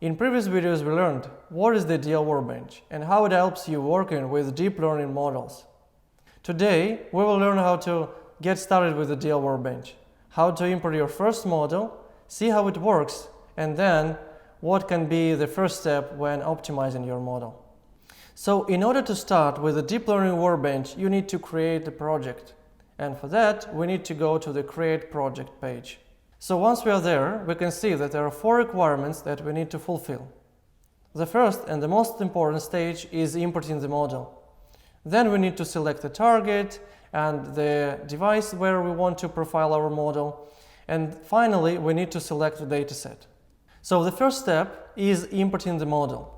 In previous videos we learned what is the DL Workbench and how it helps you working with deep learning models. Today we will learn how to get started with the DL Workbench, how to import your first model, see how it works, and then what can be the first step when optimizing your model. So in order to start with the Deep Learning Workbench, you need to create a project. And for that, we need to go to the Create Project page. So once we are there, we can see that there are 4 requirements that we need to fulfill. The first and the most important stage is importing the model. Then we need to select the target and the device where we want to profile our model. And finally, we need to select the dataset. So the first step is importing the model.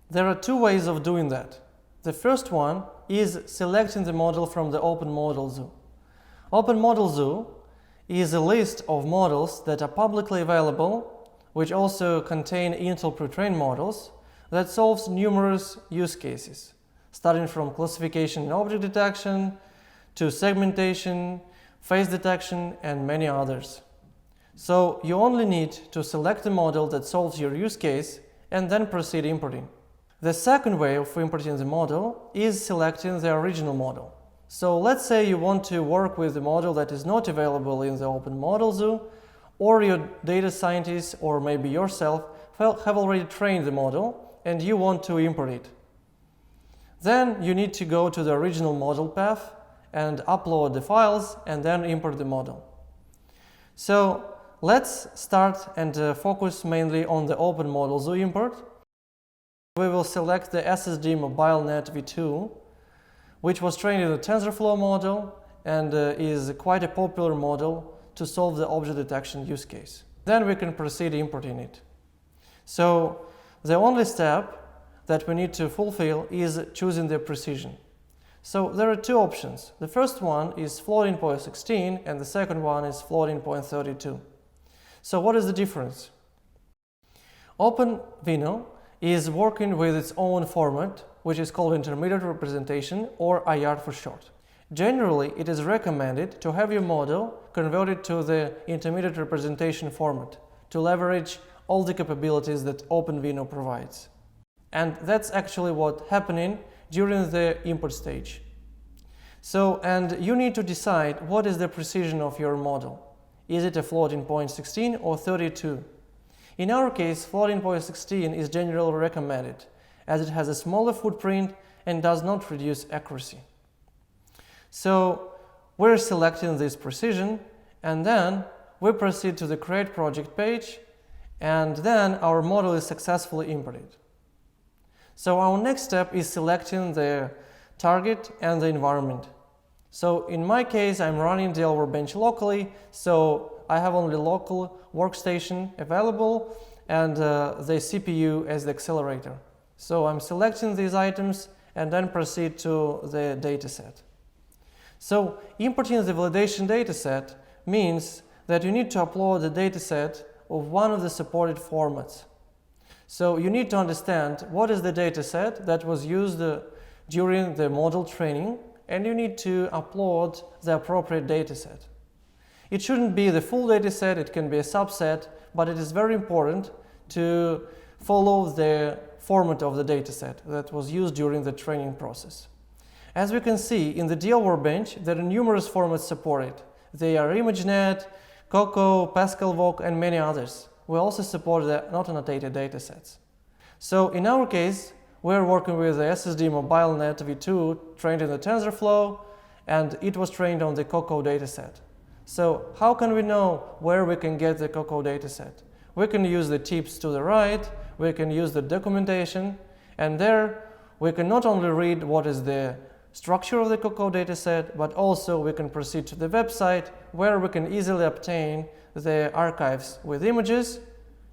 There are 2 ways of doing that. The first one is selecting the model from the OpenModel Zoo. OpenModel Zoo is a list of models that are publicly available, which also contain Intel pre-trained models that solves numerous use cases, starting from classification and object detection to segmentation, face detection, and many others. So you only need to select a model that solves your use case and then proceed importing. The second way of importing the model is selecting the original model. So let's say you want to work with a model that is not available in the OpenModel Zoo, or your data scientist or maybe yourself have already trained the model and you want to import it. Then you need to go to the original model path and upload the files and then import the model. So let's start and focus mainly on the OpenModel Zoo import. We will select the SSD MobileNet v2, which was trained in the TensorFlow model and is quite a popular model to solve the object detection use case. Then we can proceed importing it. So the only step that we need to fulfill is choosing the precision. So there are 2 options. The first one is floating point 16 and the second one is floating point 32. So what is the difference? OpenVINO is working with its own format, which is called intermediate representation, or IR for short. Generally, it is recommended to have your model converted to the intermediate representation format to leverage all the capabilities that OpenVINO provides. And that's actually what's happening during the import stage. And you need to decide what is the precision of your model. Is it a floating point 16 or 32? In our case, floating point 16 is generally recommended, as it has a smaller footprint and does not reduce accuracy. So we're selecting this precision, and then we proceed to the Create Project page, and then our model is successfully imported. So our next step is selecting the target and the environment. So in my case, I'm running DL Workbench locally, so I have only local workstation available and the CPU as the accelerator. So I'm selecting these items and then proceed to the dataset. So importing the validation dataset means that you need to upload the dataset of one of the supported formats. So you need to understand what is the dataset that was used during the model training, and you need to upload the appropriate dataset. It shouldn't be the full dataset, it can be a subset, but it is very important to follow the format of the dataset that was used during the training process. As we can see, in the DL Workbench, there are numerous formats supported. They are ImageNet, Coco, PascalVoc, and many others. We also support the not annotated datasets. So in our case, we're working with the SSD MobileNet v2 trained in the TensorFlow, and it was trained on the Coco dataset. So how can we know where we can get the Coco dataset? We can use the tips to the right, we can use the documentation, and there we can not only read what is the structure of the Coco dataset, but also we can proceed to the website where we can easily obtain the archives with images.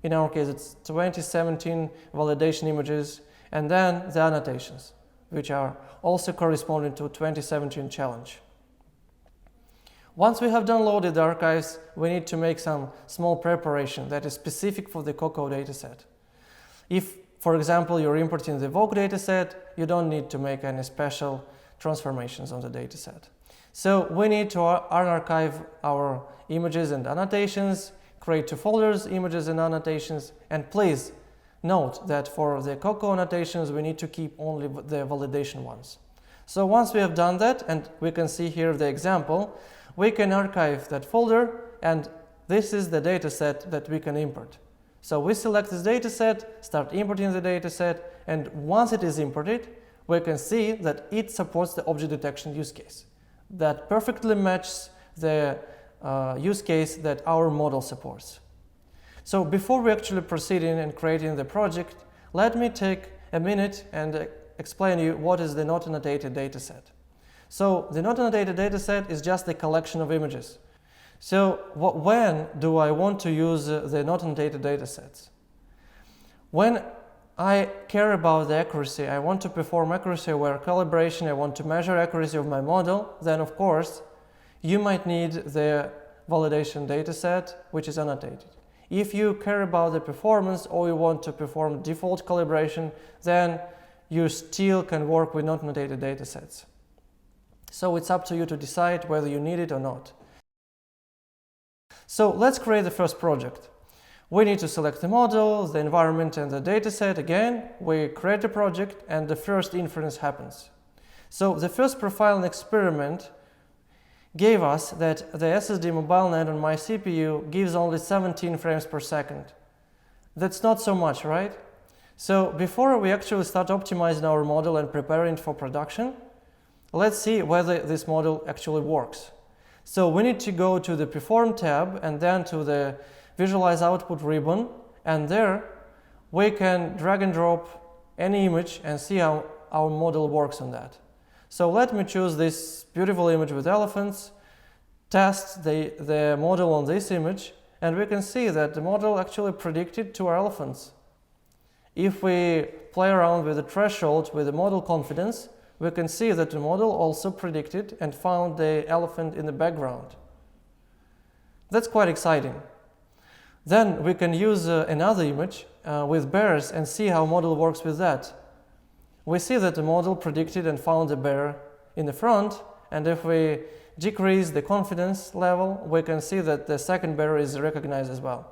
In our case, it's 2017 validation images, and then the annotations, which are also corresponding to 2017 challenge. Once we have downloaded the archives, we need to make some small preparation that is specific for the Coco dataset. If, for example, you're importing the Voc dataset, you don't need to make any special transformations on the dataset. So we need to unarchive our images and annotations, create 2 folders, images and annotations, and please Note that for the Cocoa annotations, we need to keep only the validation ones. So once we have done that, and we can see here the example, we can archive that folder, and this is the dataset that we can import. So we select this dataset, start importing the dataset, and once it is imported, we can see that it supports the object detection use case. That perfectly matches the use case that our model supports. So before we actually proceed in and creating the project, let me take a minute and explain you what is the not annotated dataset. So the not annotated dataset is just a collection of images. So when do I want to use the not annotated datasets? When I care about the accuracy, I want to perform accuracy-aware calibration, I want to measure accuracy of my model, then of course you might need the validation dataset, which is annotated. If you care about the performance or you want to perform default calibration, then you still can work with not annotated datasets. So it's up to you to decide whether you need it or not. So let's create the first project. We need to select the model, the environment, and the dataset. Again, we create a project and the first inference happens. So the first profiling experiment gave us that the SSD mobile net on my CPU gives only 17 frames per second. That's not so much, right? So before we actually start optimizing our model and preparing it for production, let's see whether this model actually works. So we need to go to the Perform tab and then to the Visualize Output ribbon, and there we can drag and drop any image and see how our model works on that. So let me choose this beautiful image with elephants, test the model on this image, and we can see that the model actually predicted 2 elephants. If we play around with the threshold with the model confidence, we can see that the model also predicted and found the elephant in the background. That's quite exciting. Then we can use another image with bears and see how model works with that. We see that the model predicted and found a bear in the front, and if we decrease the confidence level, we can see that the second bear is recognized as well.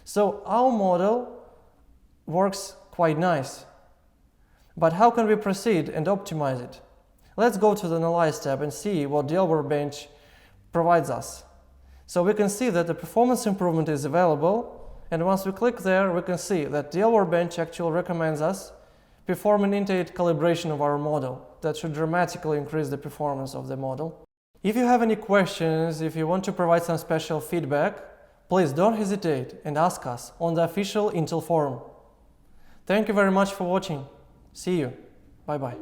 So our model works quite nice. But how can we proceed and optimize it? Let's go to the Analyze tab and see what DL Workbench provides us. So we can see that the performance improvement is available, and once we click there, we can see that DL Workbench actually recommends us perform an in-date calibration of our model. That should dramatically increase the performance of the model. If you have any questions, if you want to provide some special feedback, please don't hesitate and ask us on the official Intel forum. Thank you very much for watching. See you. Bye-bye.